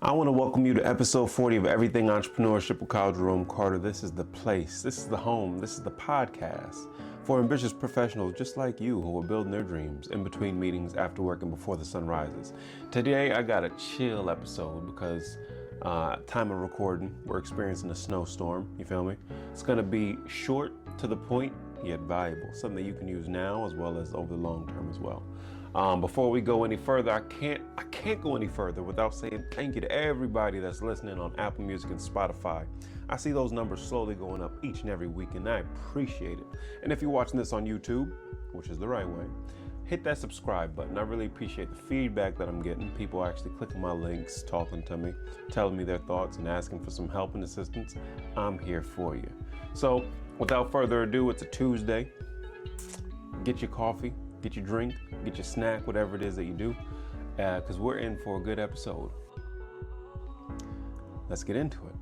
I want to welcome you to episode 40 of Everything Entrepreneurship with Kyle Jerome Carter. This is the place, this is the home, this is the podcast for ambitious professionals just like you who are building their dreams in between meetings, after work, and before the sun rises. Today I got a chill episode because time of recording, we're experiencing a snowstorm, you feel me? It's going to be short, to the point, yet valuable, something that you can use now as well as over the long term as well. Before we go any further, I can't go any further without saying thank you to everybody that's listening on Apple Music and Spotify. I see those numbers slowly going up each and every week, and I appreciate it. And if you're watching this on YouTube, which is the right way, hit that subscribe button. I really appreciate the feedback that I'm getting. People actually clicking my links, talking to me, telling me their thoughts, and asking for some help and assistance. I'm here for you. So without further ado, it's a Tuesday. Get your coffee, get your drink, get your snack, whatever it is that you do, because we're in for a good episode. Let's get into it.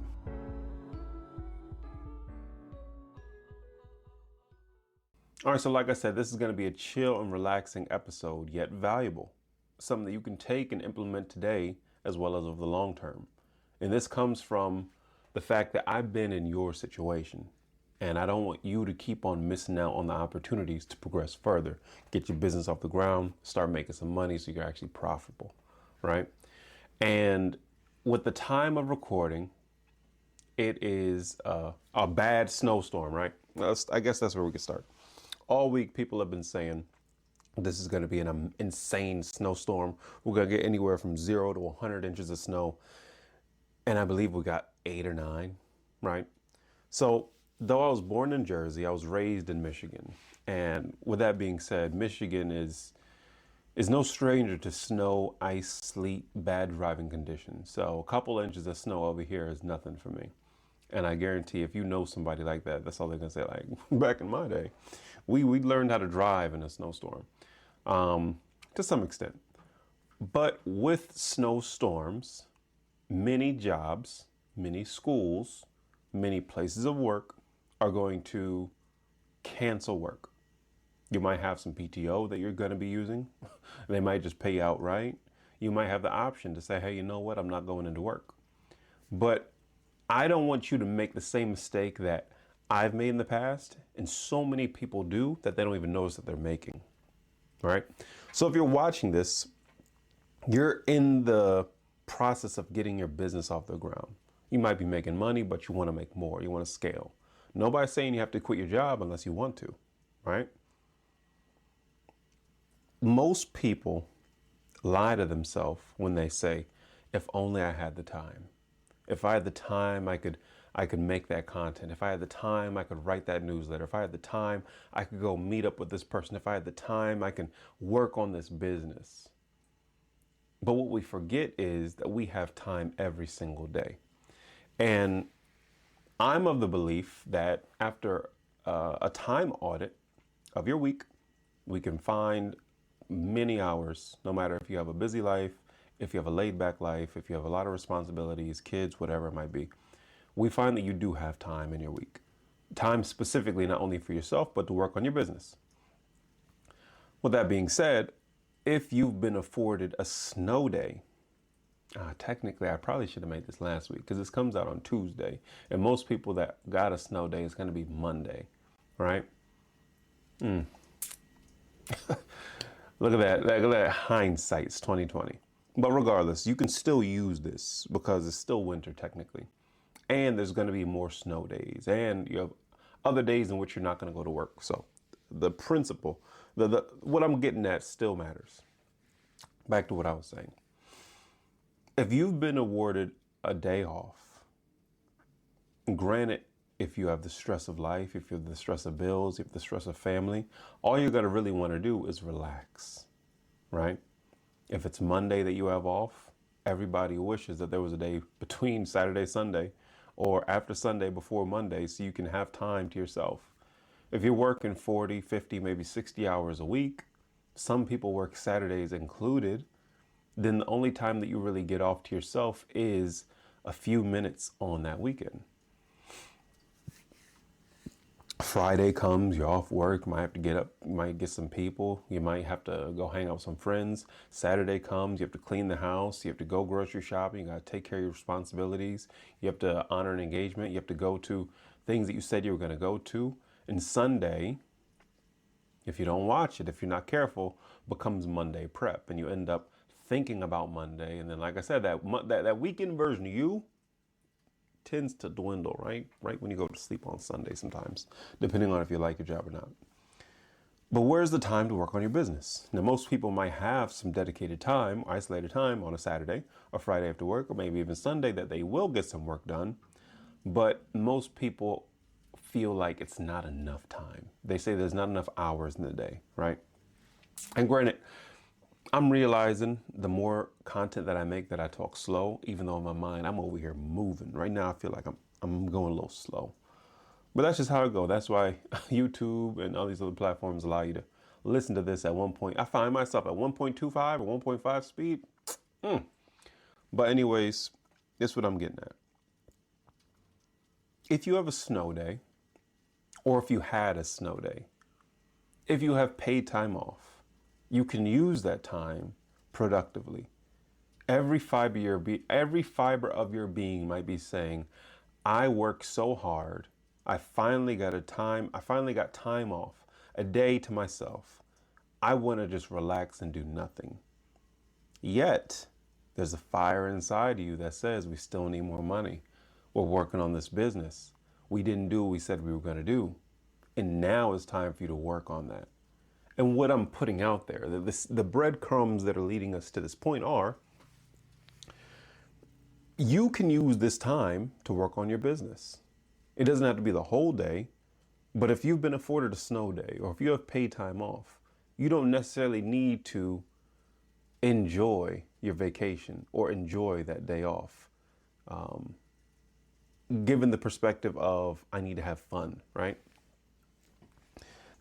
All right, so like I said, this is going to be a chill and relaxing episode, yet valuable. Something that you can take and implement today as well as over the long term. And this comes from the fact that I've been in your situation. And I don't want you to keep on missing out on the opportunities to progress further, get your business off the ground, start making some money so you're actually profitable, right? And with the time of recording, it is a bad snowstorm, right? I guess that's where we can start. All week, people have been saying this is going to be an insane snowstorm. We're going to get anywhere from 0 to 100 inches of snow. And I believe we got 8 or 9, right? So though I was born in Jersey, I was raised in Michigan. And with that being said, Michigan is no stranger to snow, ice, sleet, bad driving conditions. So a couple inches of snow over here is nothing for me. And I guarantee if you know somebody like that, that's all they're going to say. Like, back in my day, we learned how to drive in a snowstorm to some extent. But with snowstorms, many jobs, many schools, many places of work are going to cancel work. You might have some PTO that you're going to be using. They might just pay you outright. You might have the option to say, hey, you know what? I'm not going into work. But I don't want you to make the same mistake that I've made in the past, and so many people do, that they don't even notice that they're making. All right. So if you're watching this, you're in the process of getting your business off the ground. You might be making money, but you want to make more. You want to scale. Nobody's saying you have to quit your job unless you want to, right? Most people lie to themselves when they say, if only I had the time. If I had the time, I could make that content. If I had the time, I could write that newsletter. If I had the time, I could go meet up with this person. If I had the time, I can work on this business. But what we forget is that we have time every single day. And I'm of the belief that after a time audit of your week, we can find many hours, no matter if you have a busy life, if you have a laid back life, if you have a lot of responsibilities, kids, whatever it might be. We find that you do have time in your week. Time specifically, not only for yourself, but to work on your business. With that being said, if you've been afforded a snow day, technically, I probably should have made this last week because this comes out on Tuesday. And most people that got a snow day is going to be Monday, right? Look at that. Look at that. Hindsight's 2020. But regardless, you can still use this because it's still winter technically. And there's going to be more snow days. And you have other days in which you're not going to go to work. So the principle, what I'm getting at still matters. Back to what I was saying. If you've been awarded a day off, granted, if you have the stress of life, if you have the stress of bills, if you have the stress of family, all you're going to really want to do is relax, right? If it's Monday that you have off, everybody wishes that there was a day between Saturday, Sunday, or after Sunday before Monday so you can have time to yourself. If you're working 40, 50, maybe 60 hours a week, some people work Saturdays included, then the only time that you really get off to yourself is a few minutes on that weekend. Friday comes, you're off work, you might have to get up, you might get some people, you might have to go hang out with some friends. Saturday comes, you have to clean the house, you have to go grocery shopping, you got to take care of your responsibilities, you have to honor an engagement, you have to go to things that you said you were going to go to. And Sunday, if you don't watch it, if you're not careful, becomes Monday prep, and you end up thinking about Monday. And then, like I said, that weekend version of you tends to dwindle, right when you go to sleep on Sunday sometimes, depending on if you like your job or not. But where's the time to work on your business? Now, most people might have some dedicated time, isolated time on a Saturday or Friday after work, or maybe even Sunday, that they will get some work done. But most people feel like it's not enough time. They say there's not enough hours in the day, right? And granted, I'm realizing the more content that I make that I talk slow, even though in my mind I'm over here moving. Right now I feel like I'm going a little slow. But that's just how it goes. That's why YouTube and all these other platforms allow you to listen to this at one point. I find myself at 1.25 or 1.5 speed. But anyways, this is what I'm getting at. If you have a snow day, or if you had a snow day, if you have paid time off, you can use that time productively. Every fiber of your being might be saying, I work so hard. I finally got time off, a day to myself. I want to just relax and do nothing. Yet, there's a fire inside of you that says we still need more money. We're working on this business. We didn't do what we said we were going to do. And now it's time for you to work on that. And what I'm putting out there, the breadcrumbs that are leading us to this point are, you can use this time to work on your business. It doesn't have to be the whole day, but if you've been afforded a snow day, or if you have paid time off, you don't necessarily need to enjoy your vacation or enjoy that day off. Given the perspective of, I need to have fun, right?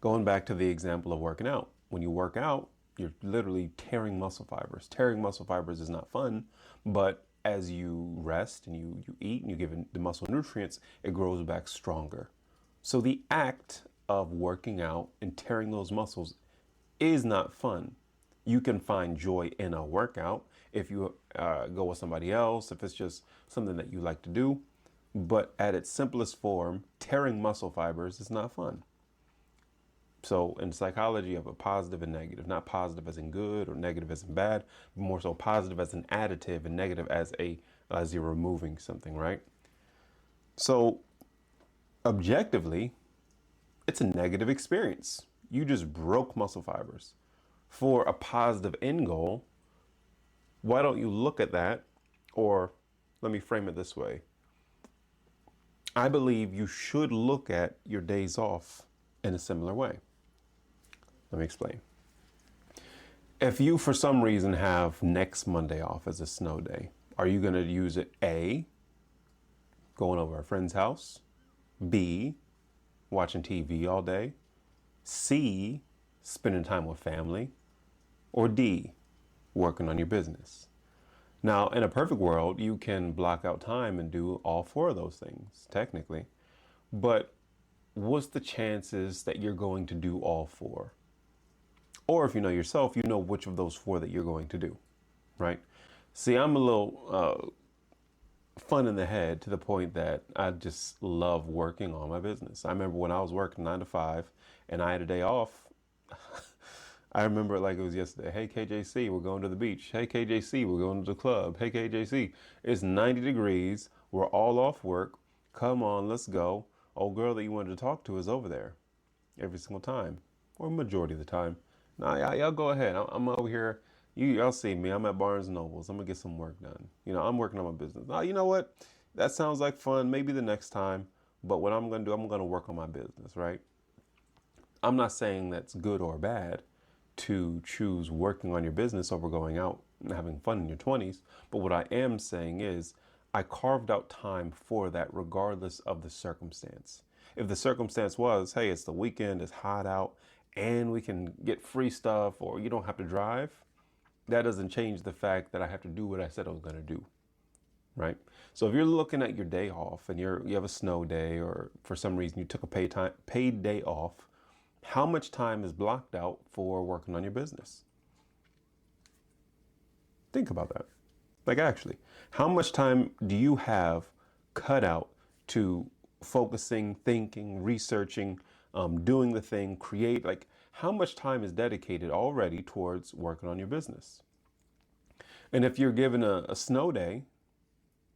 Going back to the example of working out. When you work out, you're literally tearing muscle fibers. Tearing muscle fibers is not fun, but as you rest and you eat and you give the muscle nutrients, it grows back stronger. So the act of working out and tearing those muscles is not fun. You can find joy in a workout if you go with somebody else, if it's just something that you like to do. But at its simplest form, tearing muscle fibers is not fun. So in psychology, you have a positive and negative, not positive as in good or negative as in bad, but more so positive as an additive and negative as you're removing something, right? So objectively, it's a negative experience. You just broke muscle fibers. For a positive end goal, why don't you look at that? Or let me frame it this way. I believe you should look at your days off in a similar way. Let me explain. If you, for some reason, have next Monday off as a snow day, are you going to use it A, going over a friend's house, B, watching TV all day, C, spending time with family, or D, working on your business? Now, in a perfect world, you can block out time and do all four of those things, technically. But what's the chances that you're going to do all four? Or if you know yourself, you know which of those four that you're going to do, right? See, I'm a little fun in the head to the point that I just love working on my business. I remember when I was working 9 to 5 and I had a day off. I remember it like it was yesterday. Hey, KJC, we're going to the beach. Hey, KJC, we're going to the club. Hey, KJC, it's 90 degrees. We're all off work. Come on, let's go. Old girl that you wanted to talk to is over there every single time, or majority of the time. Nah, y'all go ahead. I'm over here. Y'all see me. I'm at Barnes & Nobles. I'm going to get some work done. I'm working on my business. Now, you know what? That sounds like fun. Maybe the next time. But what I'm going to do, I'm going to work on my business, right? I'm not saying that's good or bad to choose working on your business over going out and having fun in your 20s. But what I am saying is I carved out time for that regardless of the circumstance. If the circumstance was, hey, it's the weekend, it's hot out, and we can get free stuff, or you don't have to drive, that doesn't change the fact that I have to do what I said I was going to do. right? So if you're looking at your day off and you have a snow day, or for some reason you took a paid day off, how much time is blocked out for working on your business? Think about that. Like, actually, how much time do you have cut out to focusing, thinking, researching, doing the thing, create? Like, how much time is dedicated already towards working on your business? And if you're given a snow day,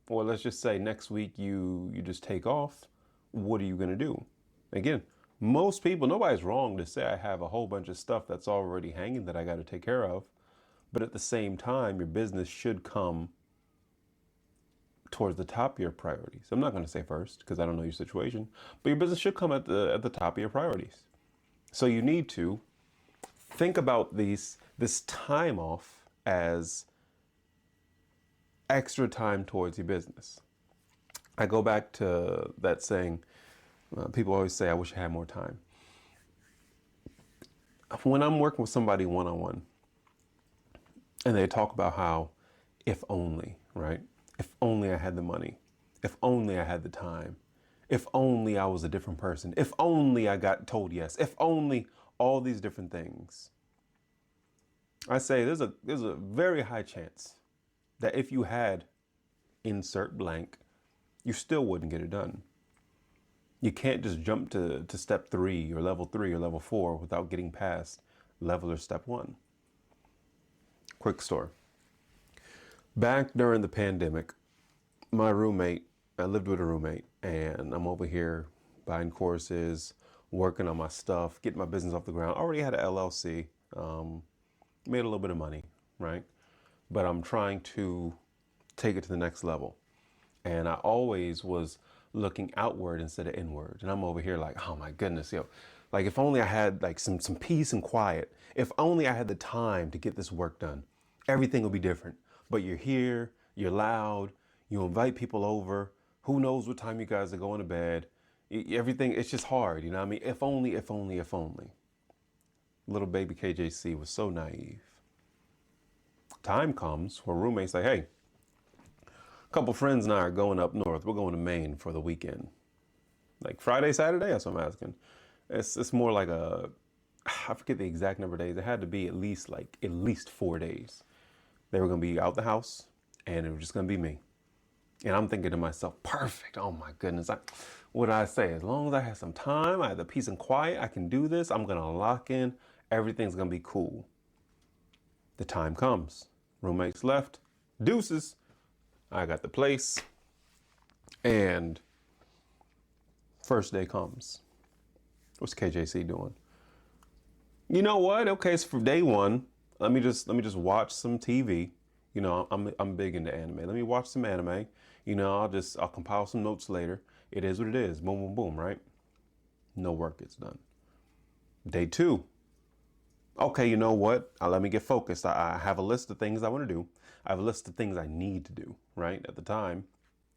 or let's just say next week you just take off, what are you going to do? Again, most people, nobody's wrong to say I have a whole bunch of stuff that's already hanging that I got to take care of. But at the same time, your business should come towards the top of your priorities. I'm not going to say first because I don't know your situation, but your business should come at the top of your priorities. So you need to think about this time off as extra time towards your business. I go back to that saying, people always say, I wish I had more time. When I'm working with somebody one-on-one and they talk about how, if only, right? If only I had the money. If only I had the time. If only I was a different person. If only I got told yes. If only all these different things. I say there's a very high chance that if you had insert blank, you still wouldn't get it done. You can't just jump to step 3 or level 3 or level 4 without getting past level or step 1. Quick story. Back during the pandemic, my roommate, I lived with a roommate, and I'm over here buying courses, working on my stuff, getting my business off the ground. I already had an LLC, made a little bit of money, right? But I'm trying to take it to the next level. And I always was looking outward instead of inward. And I'm over here like, oh my goodness, like if only I had like some peace and quiet. If only I had the time to get this work done, everything would be different. But you're here, you're loud, you invite people over. Who knows what time you guys are going to bed? Everything, it's just hard, you know what I mean? If only, if only, if only. Little baby KJC was so naive. Time comes where roommates say, hey, a couple friends and I are going up north. We're going to Maine for the weekend. Like Friday, Saturday? That's what I'm asking. It's more like I forget the exact number of days. It had to be at least 4 days. They were going to be out the house and it was just going to be me. And I'm thinking to myself, perfect. Oh my goodness. What did I say? As long as I have some time, I have the peace and quiet, I can do this. I'm going to lock in. Everything's going to be cool. The time comes. Roommates left. Deuces. I got the place. And first day comes. What's KJC doing? You know what? Okay, so for day one, let me just watch some TV. You know, I'm big into anime. Let me watch some anime. You know, I'll compile some notes later. It is what it is. Boom, boom, boom, right? No work gets done. Day 2. Okay, you know what? Let me get focused. I have a list of things I want to do. I have a list of things I need to do, right? At the time,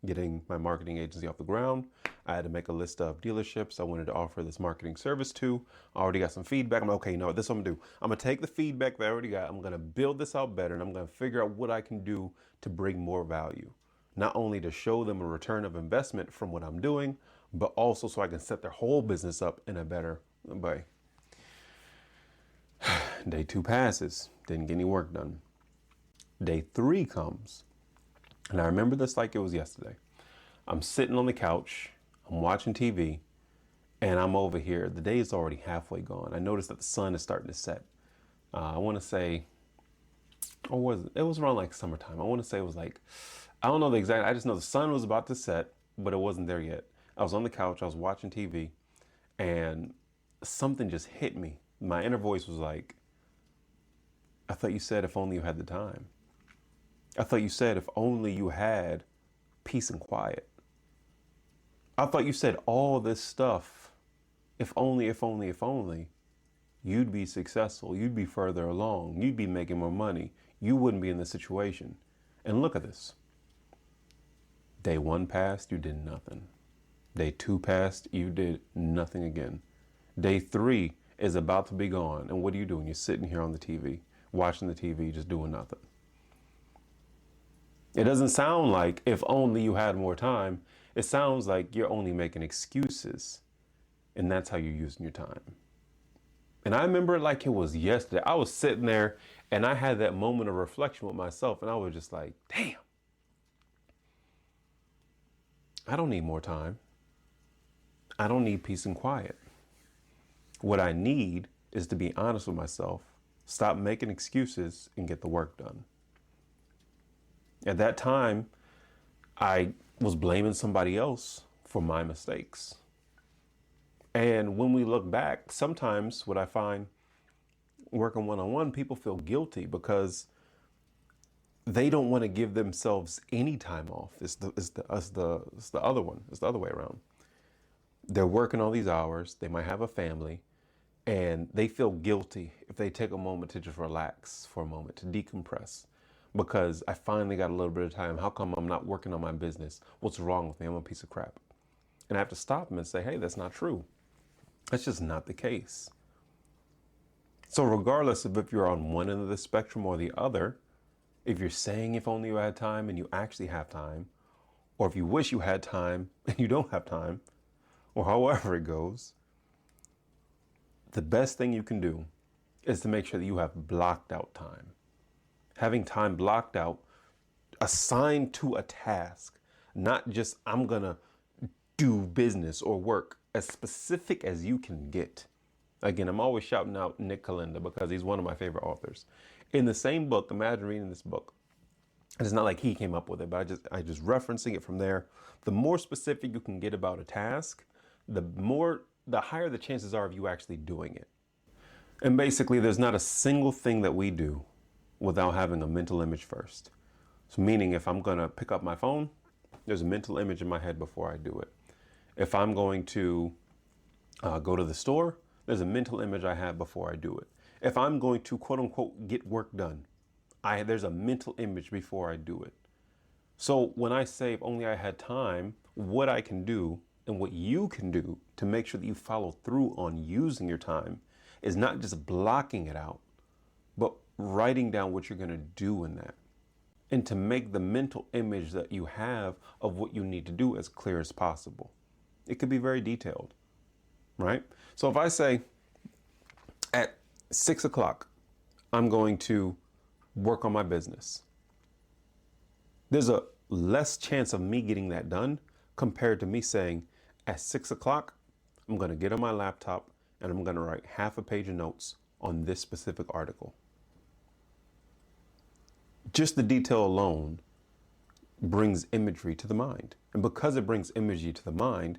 getting my marketing agency off the ground, I had to make a list of dealerships I wanted to offer this marketing service to. I already got some feedback. I'm like, okay, you know what? This is what I'm going to do. I'm going to take the feedback that I already got. I'm going to build this out better, and I'm going to figure out what I can do to bring more value. Not only to show them a return of investment from what I'm doing, but also so I can set their whole business up in a better way. Day 2 passes, didn't get any work done. Day 3 comes, and I remember this like it was yesterday. I'm sitting on the couch, I'm watching TV, and I'm over here. The day is already halfway gone. I noticed that the sun is starting to set. I want to say, it was around like summertime. I want to say it was like, I don't know the exact, I just know the sun was about to set, but it wasn't there yet. I was on the couch, I was watching TV, and something just hit me. My inner voice was like, I thought you said if only you had the time. I thought you said if only you had peace and quiet. I thought you said all this stuff, if only, if only, if only, you'd be successful, you'd be further along, you'd be making more money, you wouldn't be in this situation. And look at this. Day 1 passed, you did nothing. Day 2 passed, you did nothing again. Day 3 is about to be gone. And what are you doing? You're sitting here on the TV, watching the TV, just doing nothing. It doesn't sound like if only you had more time. It sounds like you're only making excuses, and that's how you're using your time. And I remember it like it was yesterday. I was sitting there and I had that moment of reflection with myself, and I was just like, damn, I don't need more time. I don't need peace and quiet. What I need is to be honest with myself, stop making excuses, and get the work done. At that time, I was blaming somebody else for my mistakes. And when we look back, sometimes what I find working one-on-one, people feel guilty because they don't want to give themselves any time off. It's the other one. It's the other way around. They're working all these hours. They might have a family, and they feel guilty if they take a moment to just relax for a moment, to decompress. Because I finally got a little bit of time. How come I'm not working on my business? What's wrong with me? I'm a piece of crap. And I have to stop them and say, hey, that's not true. That's just not the case. So regardless of if you're on one end of the spectrum or the other, if you're saying if only you had time and you actually have time, or if you wish you had time and you don't have time, or however it goes, the best thing you can do is to make sure that you have blocked out time. Having time blocked out, assigned to a task, not just I'm gonna do business or work, as specific as you can get. Again, I'm always shouting out Nick Kalinda because he's one of my favorite authors. In the same book, imagine reading this book. And it's not like he came up with it, but I just referencing it from there. The more specific you can get about a task, the higher the chances are of you actually doing it. And basically, there's not a single thing that we do without having a mental image first. So meaning if I'm gonna pick up my phone, there's a mental image in my head before I do it. If I'm going to go to the store, there's a mental image I have before I do it. If I'm going to quote unquote get work done, there's a mental image before I do it. So when I say if only I had time, what I can do and what you can do to make sure that you follow through on using your time is not just blocking it out, but writing down what you're going to do in that. And to make the mental image that you have of what you need to do as clear as possible. It could be very detailed, right? So if I say at 6 o'clock, I'm going to work on my business, there's a less chance of me getting that done compared to me saying at 6 o'clock, I'm going to get on my laptop and I'm going to write half a page of notes on this specific article. Just the detail alone brings imagery to the mind. And because it brings imagery to the mind,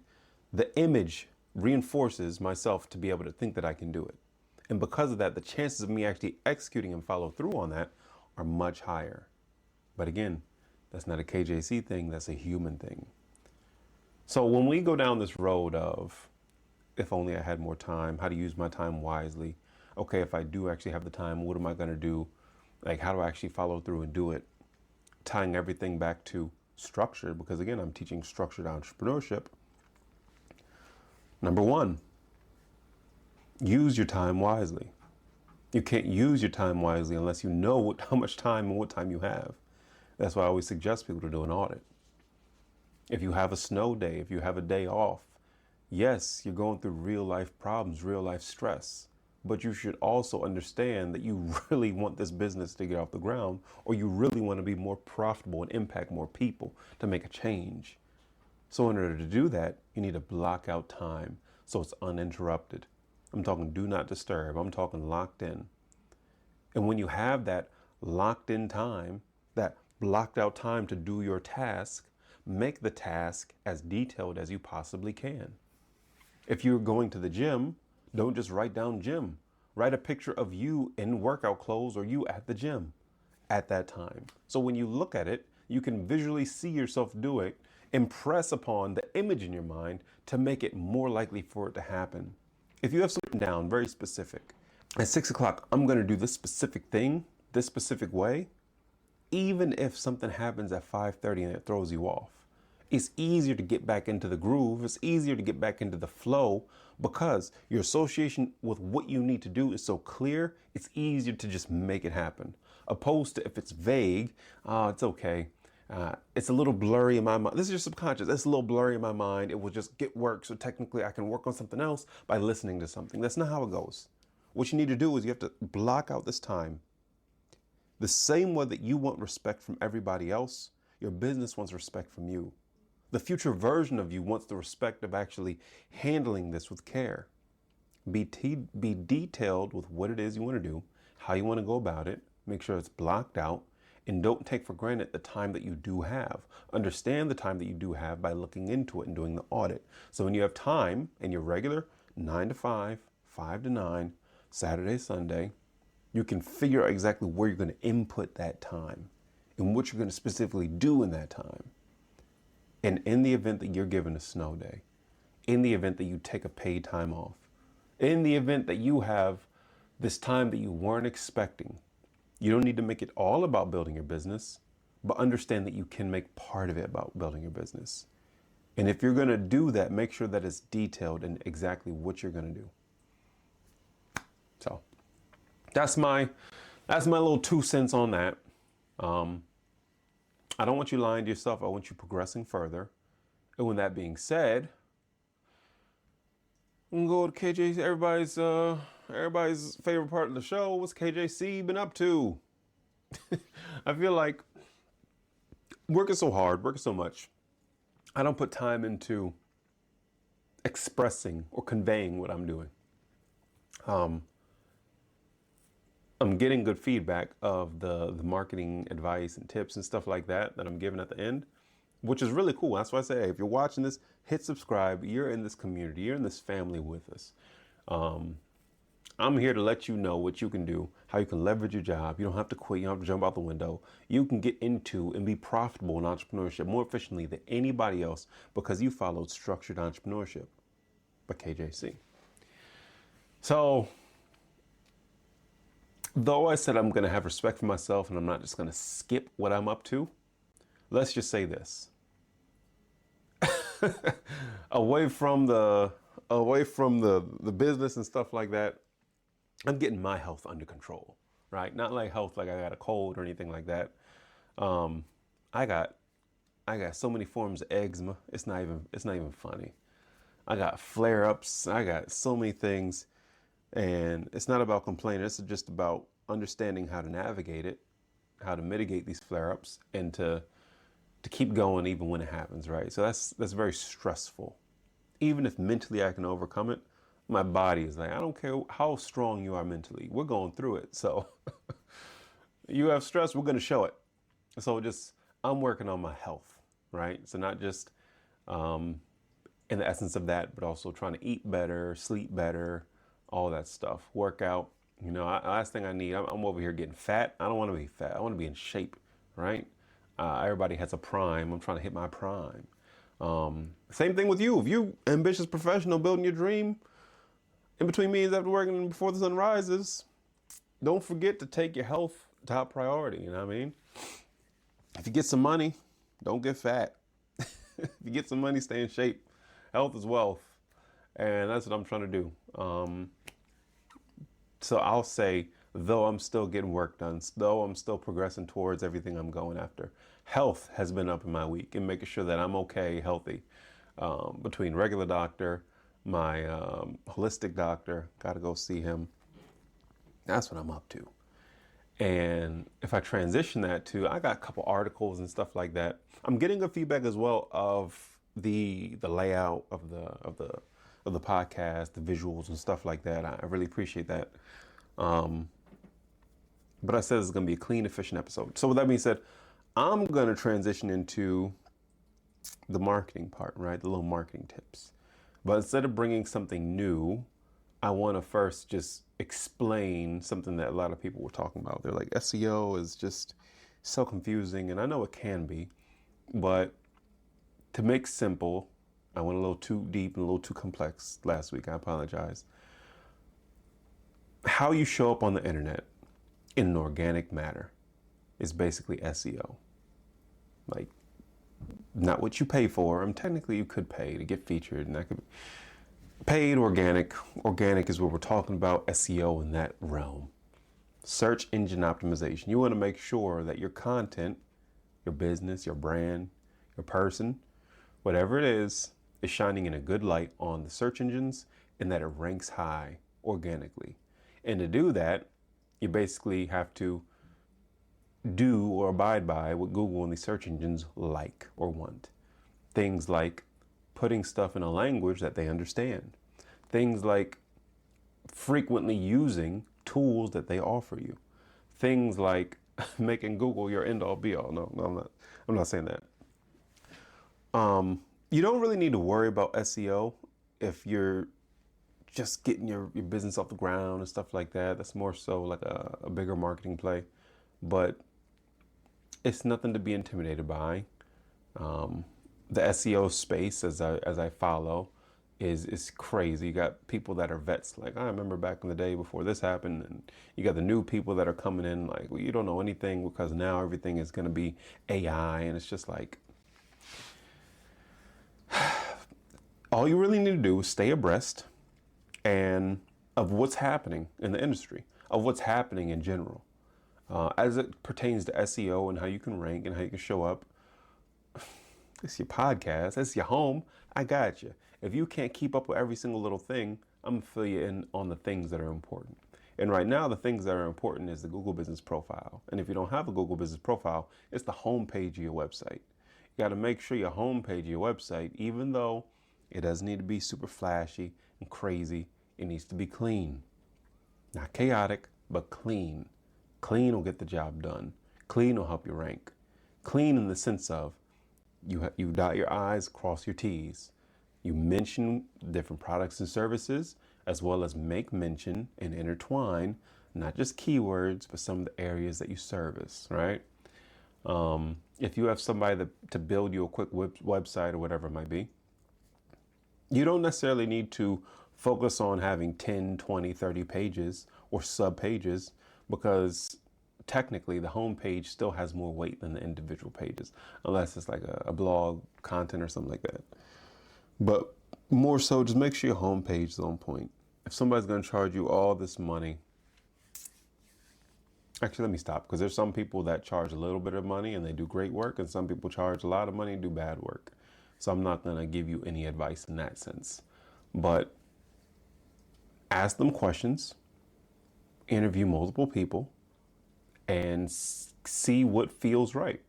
the image reinforces myself to be able to think that I can do it. And because of that, the chances of me actually executing and follow through on that are much higher. But again, that's not a KJC thing, that's a human thing. So when we go down this road of, if only I had more time, how to use my time wisely. Okay, if I do actually have the time, what am I gonna do? Like, how do I actually follow through and do it? Tying everything back to structure, because again, I'm teaching structured entrepreneurship. Number one, use your time wisely. You can't use your time wisely unless you know how much time and what time you have. That's why I always suggest people to do an audit. If you have a snow day, if you have a day off, yes, you're going through real life problems, real life stress, but you should also understand that you really want this business to get off the ground, or you really want to be more profitable and impact more people to make a change. So in order to do that, you need to block out time so it's uninterrupted. I'm talking do not disturb. I'm talking locked in. And when you have that locked in time, that blocked out time to do your task, make the task as detailed as you possibly can. If you're going to the gym, don't just write down gym. Write a picture of you in workout clothes or you at the gym at that time. So when you look at it, you can visually see yourself do it, impress upon the image in your mind to make it more likely for it to happen. If you have something down, very specific, at 6 o'clock, I'm going to do this specific thing, this specific way, even if something happens at 5:30 and it throws you off. It's easier to get back into the groove. It's easier to get back into the flow because your association with what you need to do is so clear. It's easier to just make it happen. Opposed to if it's vague, it's okay. It's a little blurry in my mind. This is your subconscious. It's a little blurry in my mind. It will just get work. So technically I can work on something else by listening to something. That's not how it goes. What you need to do is you have to block out this time. The same way that you want respect from everybody else, your business wants respect from you. The future version of you wants the respect of actually handling this with care. Be detailed with what it is you want to do, how you want to go about it. Make sure it's blocked out. And don't take for granted the time that you do have. Understand the time that you do have by looking into it and doing the audit. So when you have time in your regular 9 to 5, 5 to 9, Saturday, Sunday, you can figure out exactly where you're going to input that time and what you're going to specifically do in that time. And in the event that you're given a snow day, in the event that you take a paid time off, in the event that you have this time that you weren't expecting, you don't need to make it all about building your business, but understand that you can make part of it about building your business. And if you're going to do that, make sure that it's detailed in exactly what you're going to do. So that's my little 2 cents on that. I don't want you lying to yourself. I want you progressing further. And with that being said, I'm going to go to KJ, everybody's favorite part of the show. What's KJC been up to? I feel like working so hard, working so much, I don't put time into expressing or conveying what I'm doing. I'm getting good feedback of the marketing advice and tips and stuff like that I'm giving at the end, which is really cool. That's why I say, hey, if you're watching this, hit subscribe. You're in this community. You're in this family with us. I'm here to let you know what you can do, how you can leverage your job. You don't have to quit. You don't have to jump out the window. You can get into and be profitable in entrepreneurship more efficiently than anybody else because you followed Structured Entrepreneurship by KJC. So, though I said I'm going to have respect for myself and I'm not just going to skip what I'm up to, let's just say this. away from the business and stuff like that, I'm getting my health under control, right? Not like health like I got a cold or anything like that. I got so many forms of eczema. It's not even funny. I got flare-ups. I got so many things. And it's not about complaining. It's just about understanding how to navigate it, how to mitigate these flare-ups, and to keep going even when it happens, right? So that's very stressful. Even if mentally I can overcome it, my body is like, I don't care how strong you are mentally. We're going through it. So you have stress, we're going to show it. So I'm working on my health, right? So not just in the essence of that, but also trying to eat better, sleep better, all that stuff, work out. Last thing I need, I'm over here getting fat. I don't want to be fat. I want to be in shape, right? Everybody has a prime. I'm trying to hit my prime. Same thing with you. If you ambitious professional building your dream, in between meetings after working and before the sun rises, don't forget to take your health top priority. You know what I mean? If you get some money, don't get fat. If you get some money, stay in shape. Health is wealth. And that's what I'm trying to do. So I'll say, though I'm still getting work done, though I'm still progressing towards everything I'm going after, health has been up in my week and making sure that I'm okay, healthy. Between regular doctor, my holistic doctor, got to go see him. That's what I'm up to. And if I transition that to, I got a couple articles and stuff like that. I'm getting good feedback as well of the layout of the podcast, the visuals and stuff like that. I really appreciate that. But I said it's going to be a clean, efficient episode. So with that being said, I'm going to transition into the marketing part, right? The little marketing tips. But instead of bringing something new, I want to first just explain something that a lot of people were talking about. They're like, SEO is just so confusing. And I know it can be, but to make simple, I went a little too deep and a little too complex last week. I apologize. How you show up on the internet in an organic manner is basically SEO. Like, not what you pay for. Technically you could pay to get featured, and that could be paid. Organic is what we're talking about, SEO in that realm. Search engine optimization. You want to make sure that your content your business, your brand, your person, whatever it is shining in a good light on the search engines and that it ranks high organically. And to do that, you basically have to do or abide by what Google and the search engines like or want. Things like putting stuff in a language that they understand. Things like frequently using tools that they offer you. Things like making Google your end all be all. No, I'm not saying that. You don't really need to worry about SEO if you're just getting your business off the ground and stuff like that. That's more so like a bigger marketing play, but it's nothing to be intimidated by. The SEO space, as I follow, is crazy. You got people that are vets, like I remember back in the day before this happened, and you got the new people that are coming in like, well, you don't know anything because now everything is going to be AI, and it's just like, all you really need to do is stay abreast and of what's happening in the industry, of what's happening in general, as it pertains to SEO and how you can rank and how you can show up. It's your podcast. It's your home. I got you. If you can't keep up with every single little thing, I'm gonna fill you in on the things that are important. And right now, the things that are important is the Google Business Profile. And if you don't have a Google Business Profile, it's the homepage of your website. You got to make sure your homepage of your website, even though it doesn't need to be super flashy and crazy, it needs to be clean. Not chaotic, but clean. Clean will get the job done. Clean will help you rank. Clean in the sense of you dot your I's, cross your T's. You mention different products and services, as well as make mention and intertwine, not just keywords, but some of the areas that you service, right? If you have somebody to build you a quick website or whatever it might be, you don't necessarily need to focus on having 10, 20, 30 pages or sub pages, because technically the home page still has more weight than the individual pages, unless it's like a blog content or something like that. But more so, just make sure your home page is on point. If somebody's going to charge you all this money, actually, let me stop, because there's some people that charge a little bit of money and they do great work, and some people charge a lot of money and do bad work. So I'm not going to give you any advice in that sense. But ask them questions, interview multiple people, and see what feels right.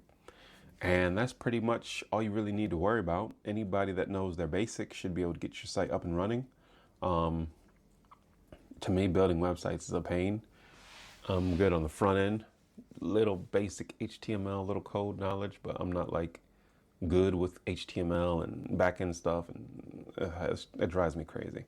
And that's pretty much all you really need to worry about. Anybody that knows their basics should be able to get your site up and running. To me, building websites is a pain. I'm good on the front end, little basic HTML, little code knowledge, but I'm not like good with HTML and back end stuff, and it drives me crazy.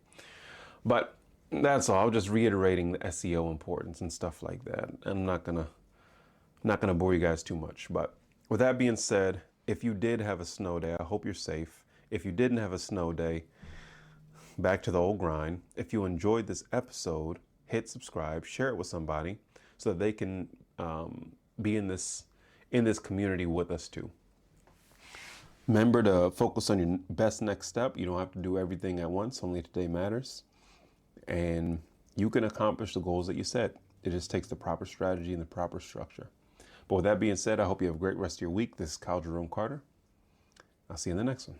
But that's all. I'm just reiterating the SEO importance and stuff like that. I'm not gonna bore you guys too much. But with that being said, if you did have a snow day, I hope you're safe. If you didn't have a snow day, back to the old grind. If you enjoyed this episode, hit subscribe, share it with somebody so that they can be in this community with us too. Remember to focus on your best next step. You don't have to do everything at once. Only today matters. And you can accomplish the goals that you set. It just takes the proper strategy and the proper structure. But with that being said, I hope you have a great rest of your week. This is Kyle Jerome Carter. I'll see you in the next one.